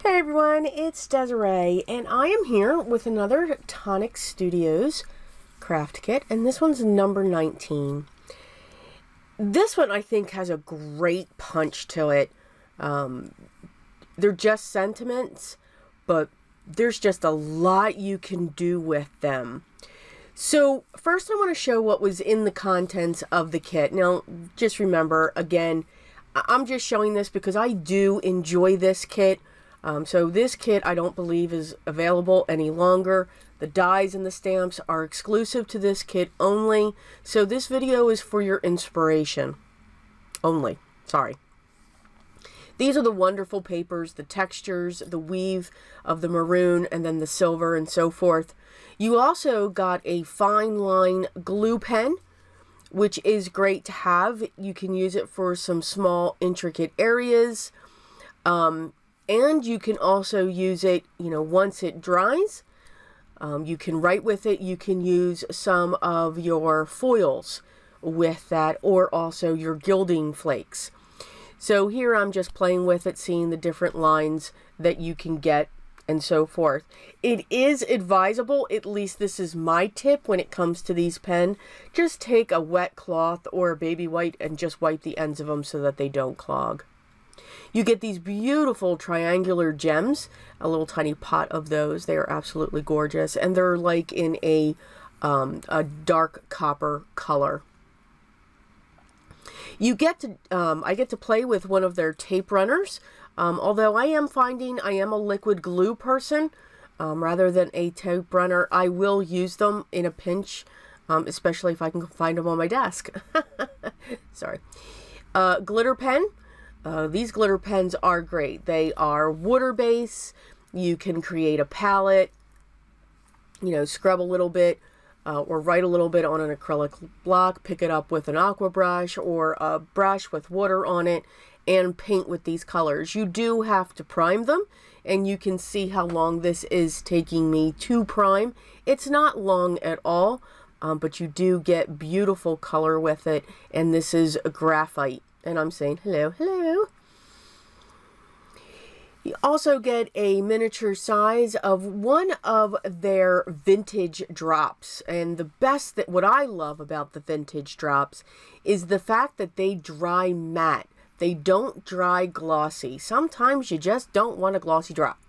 Hey everyone, it's Desiree, and I am here with another Tonic Studios Craft Kit, and this one's number 19. This one I think has a great punch to it. They're just sentiments, but there's just a lot you can do with them. So first I want to show what was in the contents of the kit. Now just remember, again, I'm just showing this because I do enjoy this kit. So this kit I don't believe is available any longer. The dies and the stamps are exclusive to this kit only. So this video is for your inspiration only. Sorry. These are the wonderful papers, the textures, the weave of the maroon, and then the silver and so forth. You also got a fine line glue pen, which is great to have. You can use it for some small intricate areas. And you can also use it, once it dries. You can write with it. You can use some of your foils with that, or also your gilding flakes. So here I'm just playing with it, seeing the different lines that you can get and so forth. It is advisable, at least this is my tip when it comes to these pen, just take a wet cloth or a baby wipe and just wipe the ends of them so that they don't clog. You get these beautiful triangular gems, a little tiny pot of those. They are absolutely gorgeous, and they're like in a dark copper color. You get to, I get to play with one of their tape runners, although I am finding I am a liquid glue person rather than a tape runner. I will use them in a pinch, especially if I can find them on my desk. Sorry. Glitter pen. These glitter pens are great. They are water base. You can create a palette, scrub a little bit or write a little bit on an acrylic block, pick it up with an aqua brush or a brush with water on it, and paint with these colors. You do have to prime them, and you can see how long this is taking me to prime. It's not long at all, but you do get beautiful color with it, and this is a graphite. And I'm saying hello, hello. You also get a miniature size of one of their vintage drops. And the best, what I love about the vintage drops is the fact that they dry matte. They don't dry glossy. Sometimes you just don't want a glossy drop.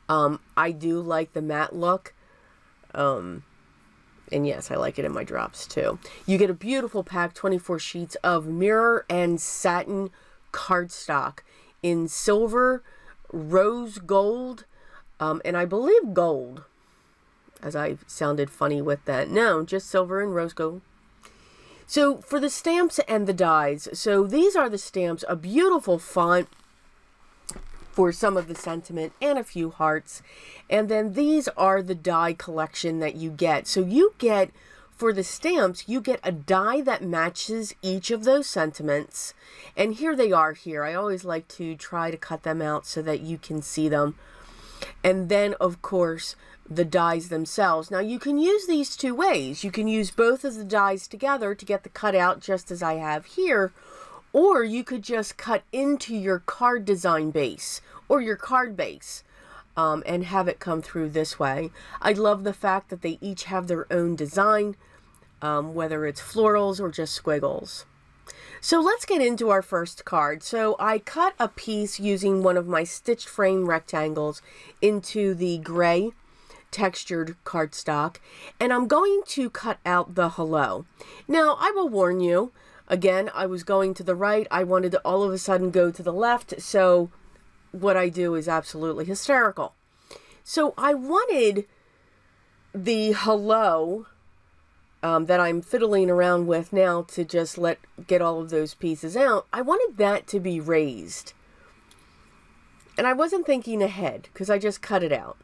I do like the matte look. And yes, I like it in my drops too. You get a beautiful pack, 24 sheets of mirror and satin cardstock in silver, rose gold, and I believe gold, as I sounded funny with that. No, just silver and rose gold. So for the stamps and the dies, so these are the stamps, a beautiful font for some of the sentiment and a few hearts. And then these are the die collection that you get. So you get, for the stamps, you get a die that matches each of those sentiments. And here they are here. I always like to try to cut them out so that you can see them. And then, of course, the dies themselves. Now, you can use these two ways. You can use both of the dies together to get the cutout just as I have here. Or you could just cut into your card design base or your card base and have it come through this way. I love the fact that they each have their own design, whether it's florals or just squiggles. So let's get into our first card. So I cut a piece using one of my stitched frame rectangles into the gray textured cardstock, and I'm going to cut out the hello. Now, I will warn you, again, I was going to the right. I wanted to all of a sudden go to the left. So what I do is absolutely hysterical. So I wanted the hello that I'm fiddling around with now to just get all of those pieces out. I wanted that to be raised. And I wasn't thinking ahead because I just cut it out.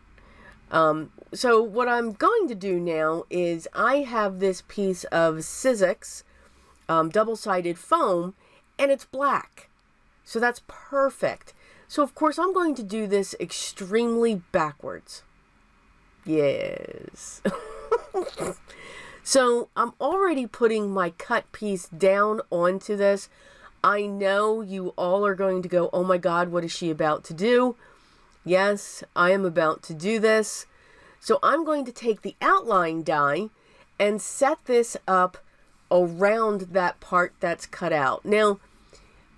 So what I'm going to do now is I have this piece of Sizzix double-sided foam, and it's black. So that's perfect. So of course I'm going to do this extremely backwards. Yes. So I'm already putting my cut piece down onto this. I know you all are going to go, oh my God, what is she about to do? Yes, I am about to do this. So I'm going to take the outline die and set this up around that part that's cut out. Now,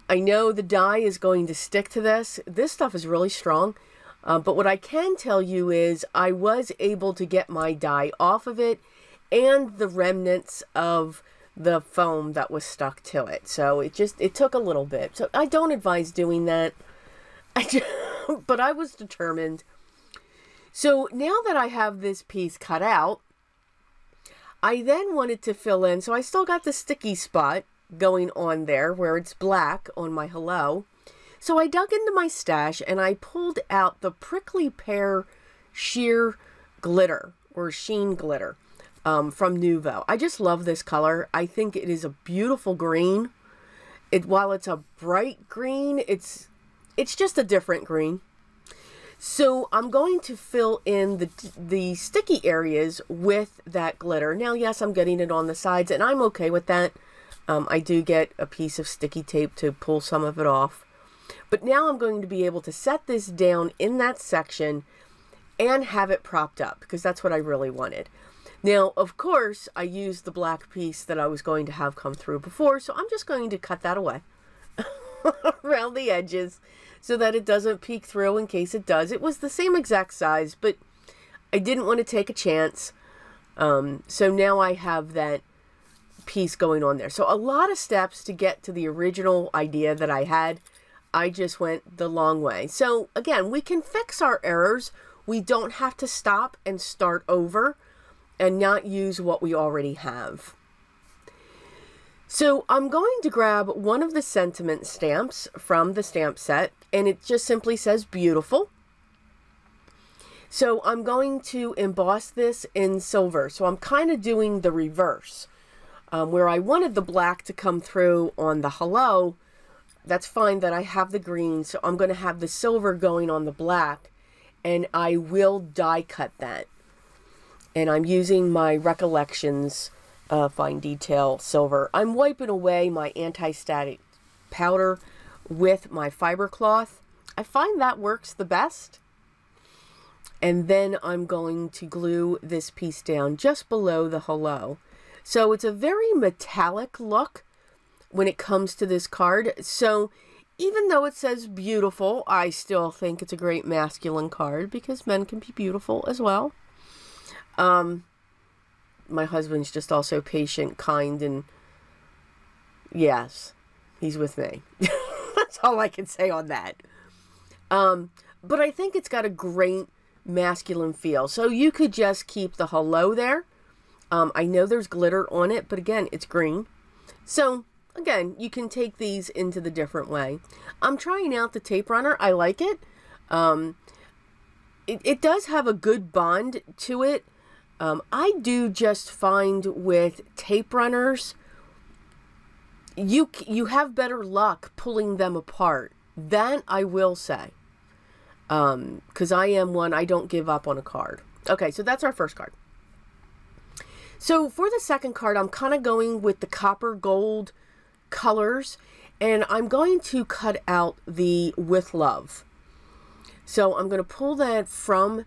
I know the die is going to stick to this. This stuff is really strong. But what I can tell you is I was able to get my die off of it and the remnants of the foam that was stuck to it. So it took a little bit. So I don't advise doing that. But I was determined. So now that I have this piece cut out, I then wanted to fill in. So I still got the sticky spot going on there where it's black on my hello. So I dug into my stash and I pulled out the Prickly Pear sheer glitter or sheen glitter from Nuvo. I just love this color. I think it is a beautiful green. While it's a bright green, it's just a different green. So I'm going to fill in the sticky areas with that glitter. Now, yes, I'm getting it on the sides and I'm okay with that. I do get a piece of sticky tape to pull some of it off. But now I'm going to be able to set this down in that section and have it propped up because that's what I really wanted. Now, of course, I used the black piece that I was going to have come through before, so I'm just going to cut that away around the edges so that it doesn't peek through in case it does. It was the same exact size, but I didn't want to take a chance. So now I have that piece going on there. So a lot of steps to get to the original idea that I had. I just went the long way. So again, we can fix our errors. We don't have to stop and start over and not use what we already have. So I'm going to grab one of the sentiment stamps from the stamp set, and it just simply says beautiful. So I'm going to emboss this in silver. So I'm kind of doing the reverse. Where I wanted the black to come through on the hello, that's fine that I have the green, so I'm going to have the silver going on the black, and I will die cut that. And I'm using my Recollections Fine Detail Silver. I'm wiping away my anti-static powder with my fiber cloth. I find that works the best. And then I'm going to glue this piece down just below the hello. So it's a very metallic look when it comes to this card. So even though it says beautiful, I still think it's a great masculine card because men can be beautiful as well. My husband's just also patient, kind, and yes, he's with me. That's all I can say on that. But I think it's got a great masculine feel. So you could just keep the hello there. I know there's glitter on it, but again, it's green. So again, you can take these into the different way. I'm trying out the tape runner. I like it. It does have a good bond to it. I do just find with tape runners, you have better luck pulling them apart. That I will say. Because I am one, I don't give up on a card. Okay, so that's our first card. So for the second card, I'm kind of going with the copper gold colors, and I'm going to cut out the With Love. So I'm going to pull that from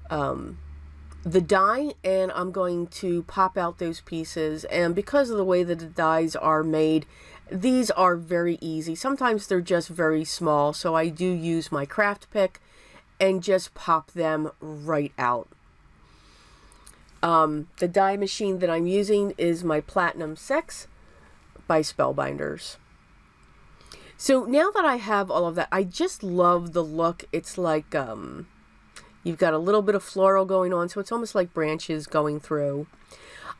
the die, and I'm going to pop out those pieces. And because of the way that the dies are made, these are very easy. Sometimes they're just very small, so I do use my craft pick and just pop them right out. The die machine that I'm using is my Platinum 6 by Spellbinders. So now that I have all of that, I just love the look. It's like, you've got a little bit of floral going on, so it's almost like branches going through.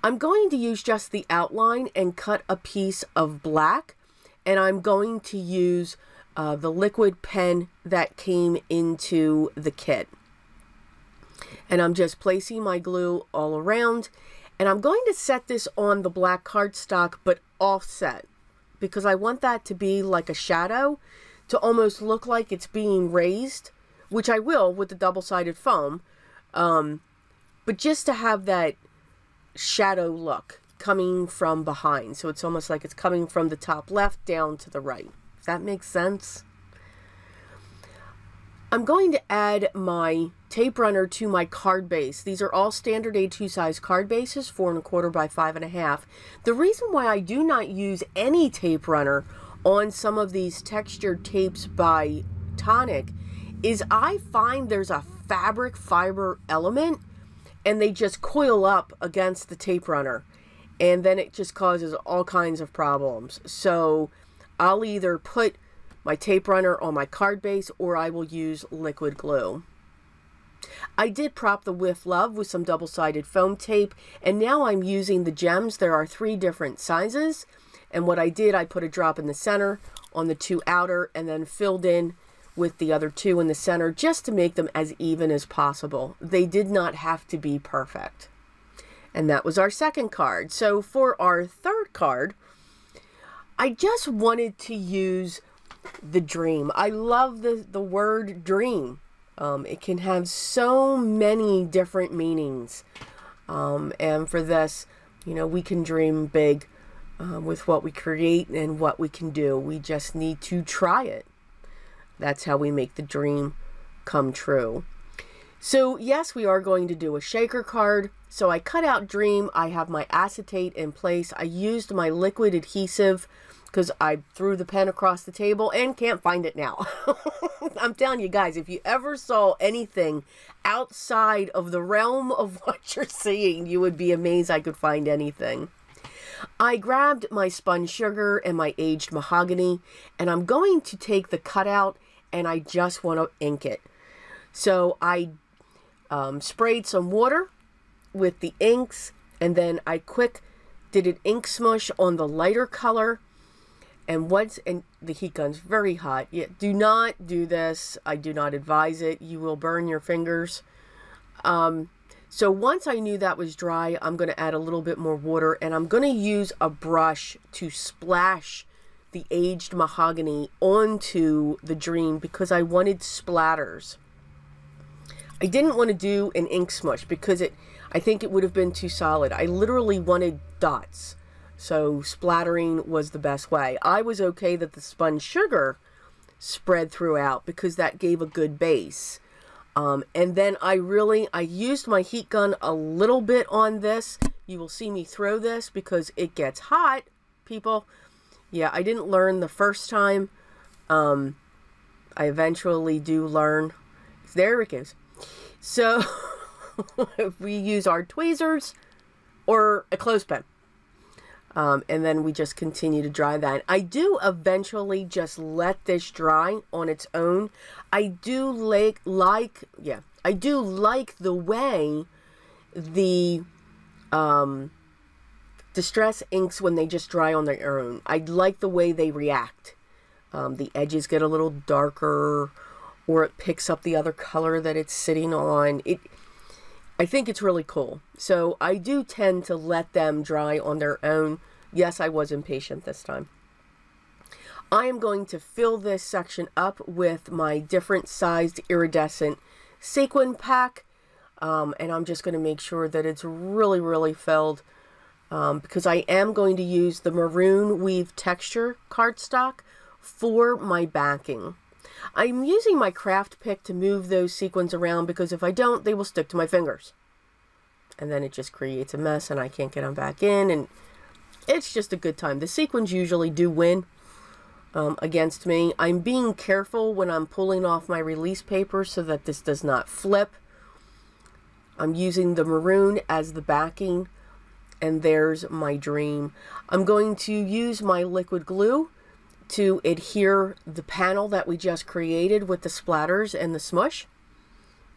I'm going to use just the outline and cut a piece of black, and I'm going to use the liquid pen that came into the kit. And I'm just placing my glue all around, and I'm going to set this on the black cardstock, but offset, because I want that to be like a shadow, to almost look like it's being raised, which I will with the double-sided foam, but just to have that shadow look coming from behind. So it's almost like it's coming from the top left down to the right. If that makes sense. I'm going to add my tape runner to my card base. These are all standard A2 size card bases, 4 1/4 by 5 1/2. The reason why I do not use any tape runner on some of these textured tapes by Tonic is I find there's a fabric fiber element and they just coil up against the tape runner, and then it just causes all kinds of problems. So I'll either put my tape runner on my card base or I will use liquid glue. I did prop the With Love with some double-sided foam tape, and now I'm using the gems. There are 3 different sizes, and what I did, I put a drop in the center on the 2 outer and then filled in with the other 2 in the center just to make them as even as possible. They did not have to be perfect. And that was our second card. So for our third card, I just wanted to use the dream. I love the word dream. It can have so many different meanings. And for this, you know, we can dream big with what we create and what we can do. We just need to try it. That's how we make the dream come true. So yes, we are going to do a shaker card. So I cut out dream. I have my acetate in place. I used my liquid adhesive because I threw the pen across the table and can't find it now. I'm telling you guys, if you ever saw anything outside of the realm of what you're seeing, you would be amazed I could find anything. I grabbed my spun sugar and my aged mahogany, and I'm going to take the cutout and I just want to ink it. So I sprayed some water with the inks, and then I did an ink smush on the lighter color. And the heat gun's very hot. Yeah, do not do this. I do not advise it. You will burn your fingers. So once I knew that was dry, I'm going to add a little bit more water, and I'm going to use a brush to splash the aged mahogany onto the dream because I wanted splatters. I didn't want to do an ink smush because I think it would have been too solid. I literally wanted dots. So splattering was the best way. I was okay that the spun sugar spread throughout because that gave a good base. And then I used my heat gun a little bit on this. You will see me throw this because it gets hot, people. Yeah, I didn't learn the first time. I eventually do learn. There it goes. So we use our tweezers or a clothespin. And then we just continue to dry that. I do eventually just let this dry on its own. I do like the way the Distress inks when they just dry on their own. I like the way they react. The edges get a little darker, or it picks up the other color that it's sitting on. I think it's really cool. So I do tend to let them dry on their own. Yes, I was impatient this time. I am going to fill this section up with my different sized iridescent sequin pack. And I'm just going to make sure that it's really, really filled. Because I am going to use the maroon weave texture cardstock for my backing. I'm using my craft pick to move those sequins around because if I don't, they will stick to my fingers. And then it just creates a mess and I can't get them back in, and it's just a good time. The sequins usually do win against me. I'm being careful when I'm pulling off my release paper so that this does not flip. I'm using the maroon as the backing, and there's my dream. I'm going to use my liquid glue to adhere the panel that we just created with the splatters and the smush.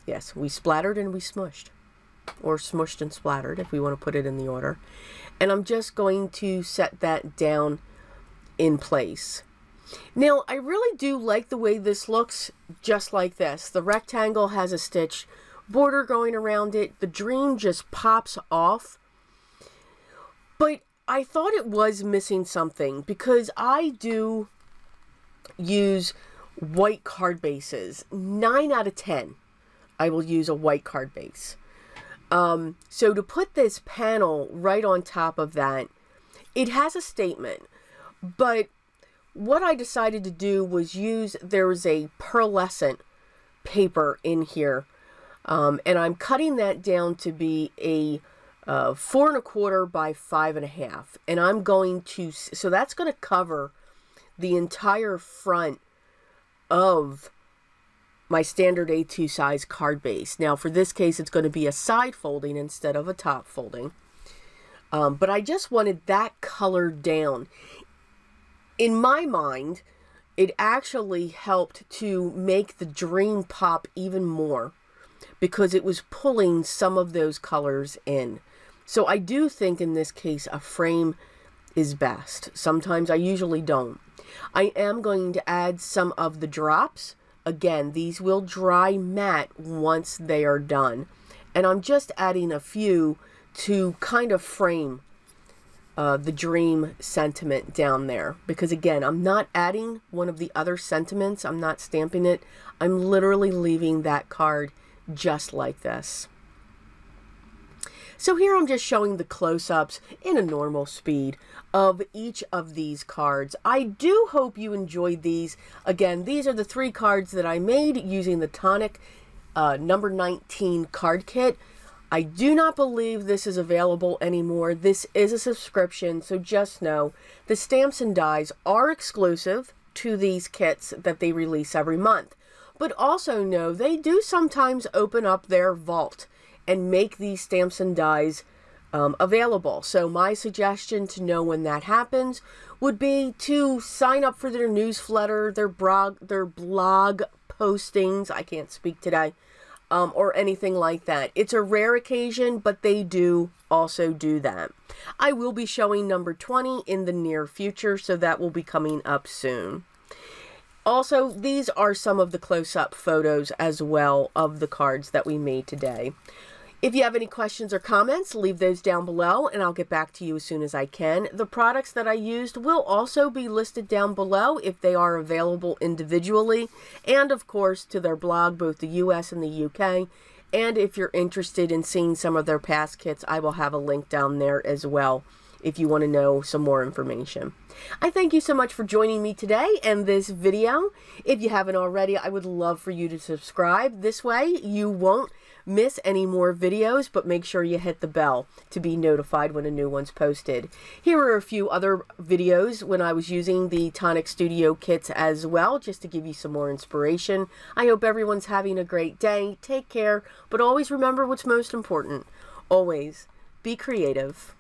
Yes, we splattered and we smushed. Or smushed and splattered, if we want to put it in the order. And I'm just going to set that down in place. Now, I really do like the way this looks just like this. The rectangle has a stitch border going around it. The dream just pops off. But I thought it was missing something because I do use white card bases. 9 out of 10, I will use a white card base. So to put this panel right on top of that, it has a statement. But what I decided to do was there's a pearlescent paper in here. And I'm cutting that down to be a 4 1/4 by 5 1/2. And I'm going to, so that's going to cover the entire front of my standard A2 size card base. Now for this case, it's going to be a side folding instead of a top folding. But I just wanted that color down. In my mind, it actually helped to make the dream pop even more because it was pulling some of those colors in. So I do think in this case a frame is best. Sometimes I usually don't. I am going to add some of the drops. Again, these will dry matte once they are done. And I'm just adding a few to kind of frame the dream sentiment down there. Because again, I'm not adding one of the other sentiments. I'm not stamping it. I'm literally leaving that card just like this. So here I'm just showing the close-ups in a normal speed of each of these cards. I do hope you enjoyed these. Again, these are the 3 cards that I made using the Tonic number 19 card kit. I do not believe this is available anymore. This is a subscription, so just know the stamps and dies are exclusive to these kits that they release every month. But also know they do sometimes open up their vault and make these stamps and dies available. So my suggestion to know when that happens would be to sign up for their newsletter, their blog postings, I can't speak today, or anything like that. It's a rare occasion, but they do also do that. I will be showing number 20 in the near future, so that will be coming up soon. Also, these are some of the close-up photos as well of the cards that we made today. If you have any questions or comments, leave those down below and I'll get back to you as soon as I can. The products that I used will also be listed down below if they are available individually, and of course to their blog, both the US and the UK. And if you're interested in seeing some of their past kits, I will have a link down there as well if you want to know some more information. I thank you so much for joining me today and this video. If you haven't already, I would love for you to subscribe. This way you won't miss any more videos, but make sure you hit the bell to be notified when a new one's posted. Here are a few other videos when I was using the Tonic Studio kits as well, just to give you some more inspiration. I hope everyone's having a great day. Take care, but always remember what's most important. Always be creative.